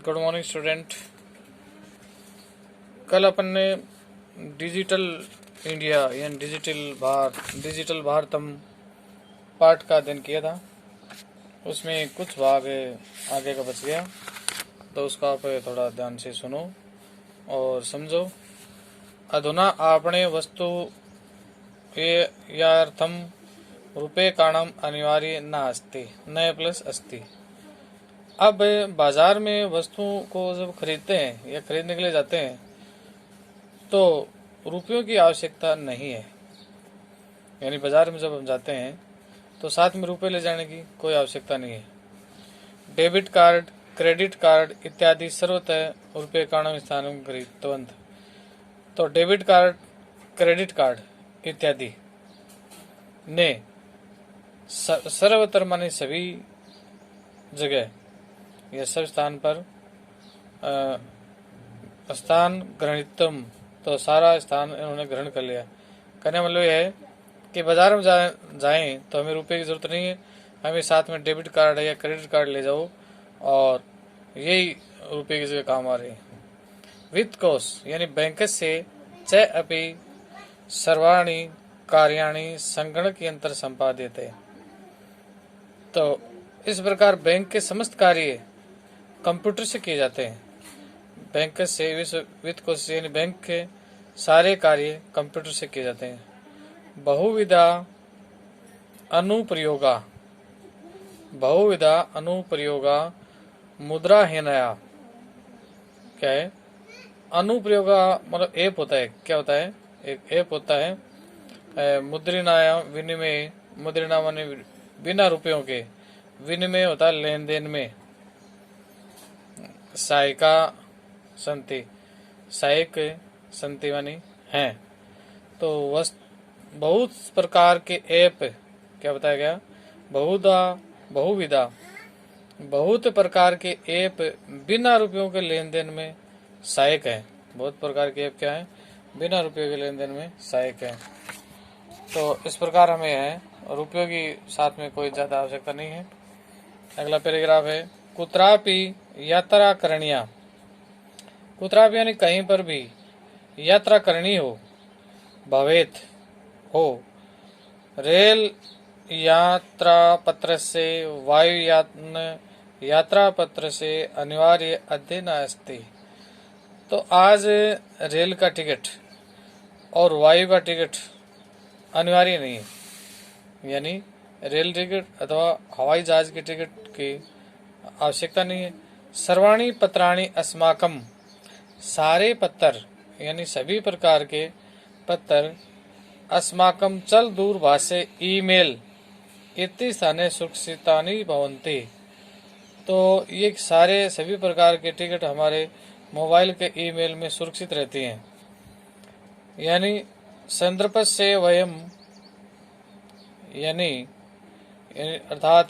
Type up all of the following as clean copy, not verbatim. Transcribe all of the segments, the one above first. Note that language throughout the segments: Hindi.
Good morning student. कल अपन ने डिजिटल इंडिया यानी डिजिटल भारतम पाठ का अध्ययन किया था। उसमें कुछ भाग आगे का बच गया, तो उसका आप थोड़ा ध्यान से सुनो और समझो। अधुना आपणे वस्तु यार्थम रुपये काणम अनिवार्य न अस्ति न प्लस अस्ति। अब बाजार में वस्तुओं को जब खरीदते हैं या खरीदने के लिए जाते हैं तो रुपयों की आवश्यकता नहीं है। यानी बाजार में जब हम जाते हैं तो साथ में रुपए ले जाने की कोई आवश्यकता नहीं है। डेबिट कार्ड, क्रेडिट कार्ड इत्यादि सर्वतः रुपये काणम स्थानम गृहीतवन्तः। तो डेबिट कार्ड, क्रेडिट कार्ड इत्यादि ने सर्वत्र माने सभी जगह या सब स्थान पर स्थान ग्रहणितम, तो सारा स्थान इन्होंने ग्रहण कर लिया। कहने मतलब यह है कि बाजार में जाएं तो हमें रुपए की जरूरत नहीं है, हमें साथ में डेबिट कार्ड है या क्रेडिट कार्ड ले जाओ और यही रुपए की जगह काम आ रहे हैं। वित्त कोष यानी बैंक से च अपि सर्वाणि कार्याणि संगणक यंत्र संपाद्यते। तो इस प्रकार बैंक के समस्त कार्य कंप्यूटर से किए जाते हैं। बैंक से वित्त कोष यानी बैंक के सारे कार्य कंप्यूटर से किए जाते हैं। बहुविधा अनुप्रयोगा मुद्राहीनया। क्या है अनुप्रयोगा? मतलब ऐप होता है। क्या होता है? एक ऐप होता है मुद्रिनाया विनिमय। मुद्रिना माने बिना रुपयों के, विनिमय होता है लेन देन में। सहायिका संति, सहायक संति मानी है। तो बहुत प्रकार के ऐप, क्या बताया गया? बहुविधा बहुत प्रकार के ऐप बिना रुपयों के लेन देन में सहायक है। बहुत प्रकार के ऐप क्या है? बिना रुपयों के लेन देन में सहायक है। तो इस प्रकार हमें है रुपयों की साथ में कोई ज्यादा आवश्यकता नहीं है। अगला पैराग्राफ है कुत्रापि यात्रा करणीया। कुत्रापि यानी कहीं पर भी यात्रा करनी हो, भवेत हो, रेल यात्रा पत्र से, वायु यात्रा पत्र से अनिवार्य अध्ययन अस्ति। तो आज रेल का टिकट और वायु का टिकट अनिवार्य नहीं है। यानी रेल टिकट अथवा हवाई जहाज के टिकट की आवश्यकता नहीं है। सर्वाणि पत्राणि अस्माकम, सारे पत्र यानी सभी प्रकार के पत्र, अस्माकम चल दूरभाषे ईमेल इति स्थाने सुरक्षितानि भवन्ति। तो ये सारे सभी प्रकार के टिकट हमारे मोबाइल के ईमेल में सुरक्षित रहती हैं। यानी संदर्भ से वयम यानी अर्थात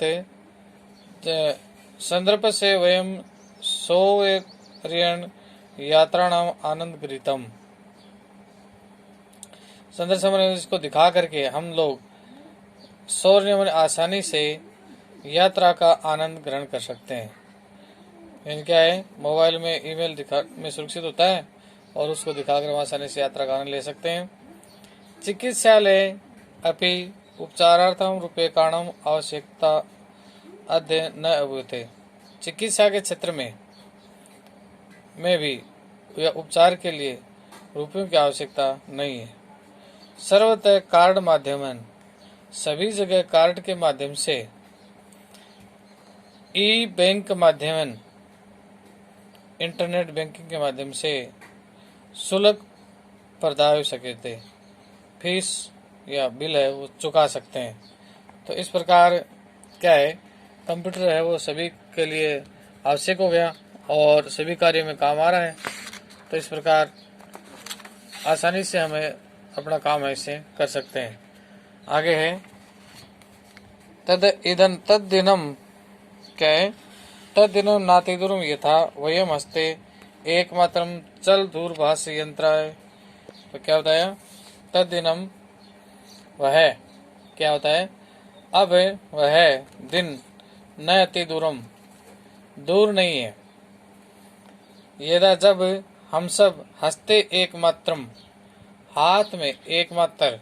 संदर्भ से वयम सौर्यण यात्राणाम आनंद गृहीतम। संदर्भ से इसको दिखा करके हम लोग सौर्य में आसानी से यात्रा का आनंद ग्रहण कर सकते हैं। यानी क्या है? मोबाइल में ईमेल में सुरक्षित होता है और उसको दिखाकर हम आसानी से यात्रा का आनंद ले सकते हैं। चिकित्सालय अपि उपचारार्थम रुपये काणम आवश्यकता अद्य न अभूते। चिकित्सा के क्षेत्र में भी या उपचार के लिए रुपयों की आवश्यकता नहीं है। सर्वतः कार्ड माध्यमन, सभी जगह कार्ड के माध्यम से, ई बैंक माध्यमन इंटरनेट बैंकिंग के माध्यम से शुल्क प्रदाय सके थे, फीस या बिल है वो चुका सकते हैं। तो इस प्रकार क्या है, कंप्यूटर है वो सभी के लिए आवश्यक हो गया और सभी कार्यों में काम आ रहा है। तो इस प्रकार आसानी से हमें अपना काम ऐसे कर सकते हैं। आगे है तद दिनम। क्या है? तद दिनम नातिदुरम यथा वयम हस्ते एकमात्रम चल दूरभाष यंत्र है। तो क्या बताया? तद दिनम वह, क्या होता है? अब वह दिन न अति दूरम, दूर नहीं है, यदा जब हम सब हस्ते एकमात्रम हाथ में एकमात्र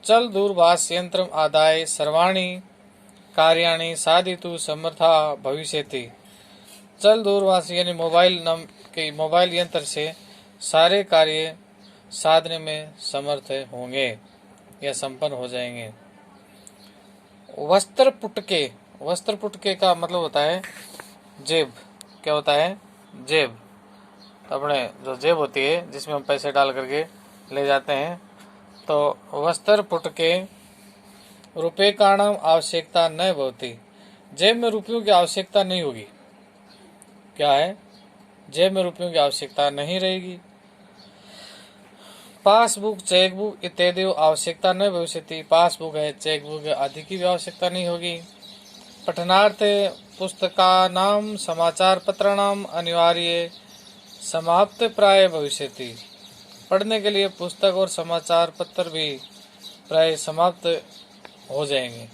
चल दूरभाष यंत्र आदाय सर्वाणी कार्याणि साधितु समर्था भविष्यति। चल दूरभाष यानी मोबाइल यंत्र से सारे कार्य साधने में समर्थ होंगे या संपन्न हो जाएंगे। वस्त्र पुटके का मतलब होता है जेब। क्या होता है? जेब। अपने जो जेब होती है जिसमें हम पैसे डाल करके ले जाते हैं। तो वस्त्र पुटके रुपये का नाम आवश्यकता न होती। जेब में रुपयों की आवश्यकता नहीं होगी। क्या है? जेब में रुपयों की आवश्यकता नहीं रहेगी। पासबुक, चेकबुक इत्यादि आवश्यकता न भविष्यति। पासबुक है, चेकबुक है, आदि की भी आवश्यकता नहीं होगी। पठनार्थ पुस्तकानाम समाचार पत्राणाम अनिवार्य समाप्त प्राय भविष्यति। पढ़ने के लिए पुस्तक और समाचार पत्र भी प्राय समाप्त हो जाएंगे।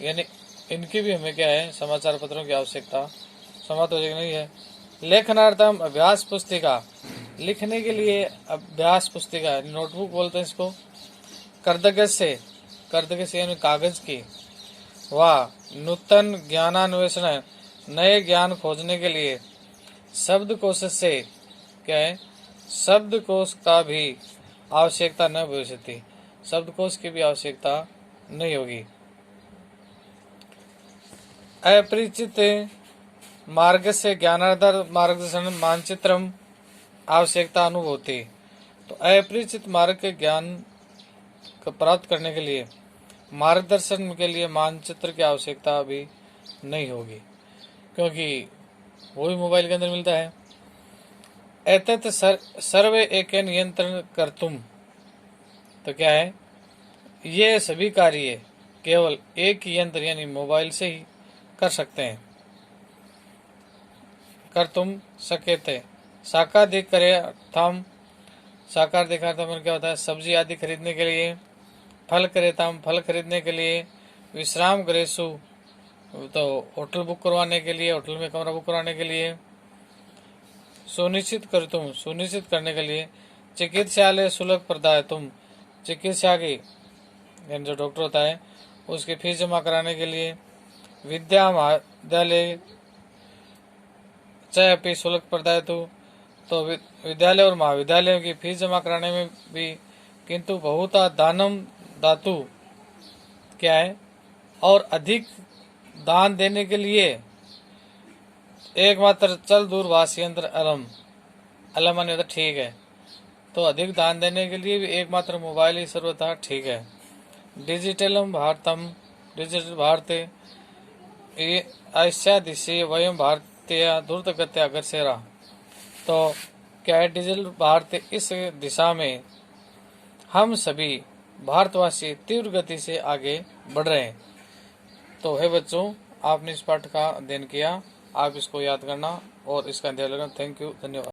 यानी इनकी भी हमें क्या है? समाचार पत्रों की आवश्यकता समाप्त हो जाएगी नहीं है। लेखनार्थम अभ्यास पुस्तिका, लिखने के लिए अभ्यास पुस्तिका, नोटबुक बोलते हैं इसको। कर्दगज से यानी कागज की। वाह नूतन ज्ञानान्वेषण, नए ज्ञान खोजने के लिए। शब्दकोश से क्या है? शब्दकोश का भी आवश्यकता न भविष्यति। शब्दकोश की भी आवश्यकता नहीं होगी। अपरिचित मार्ग से ज्ञानार्थ मार्गदर्शन मानचित्रम आवश्यकता अनुभूति। तो अपरिचित मार्ग के ज्ञान को प्राप्त करने के लिए मार्गदर्शन के लिए मानचित्र की आवश्यकता भी नहीं होगी, क्योंकि वो भी मोबाइल के अंदर मिलता है। एतत् सर्वे एकेन नियंत्रण कर्तुम, तो क्या है? ये सभी कार्य केवल एक ही यंत्र यानी मोबाइल से ही कर सकते हैं। कर्तुम शक्यते। साकाधिक करे थम, साकार दिखार्थम क्या होता है? सब्जी आदि खरीदने के लिए। फल क्रेताम, फल खरीदने के लिए। विश्राम गृहेषु, तो होटल बुक करवाने के लिए, होटल में कमरा बुक करवाने के लिए। सुनिश्चित कर तुम, सुनिश्चित करने के लिए। चिकित्सालय शुल्क प्रदाय तुम, चिकित्सा की यानी जो डॉक्टर होता है उसकी फीस जमा कराने के लिए। विद्या महाविद्यालय चाहे अपनी शुल्क प्रदाय तो विद्यालय और महाविद्यालयों की फीस जमा कराने में भी। किंतु बहुता दानम दातु, क्या है? और अधिक दान देने के लिए एकमात्र चल दूरभाष यंत्र अलम माने तो ठीक है। तो अधिक दान देने के लिए भी एकमात्र मोबाइल ही सर्वथा ठीक है। डिजिटलम भारतम, डिजिटल भारत ऐसा दिशे वयम भारतीय द्रुतगत्या अग्रसेरा। तो क्या है? डिजिटल भारत इस दिशा में हम सभी भारतवासी तीव्र गति से आगे बढ़ रहे हैं। तो है बच्चों, आपने इस पाठ का अध्ययन किया, आप इसको याद करना और इसका अध्ययन करना। थैंक यू, धन्यवाद।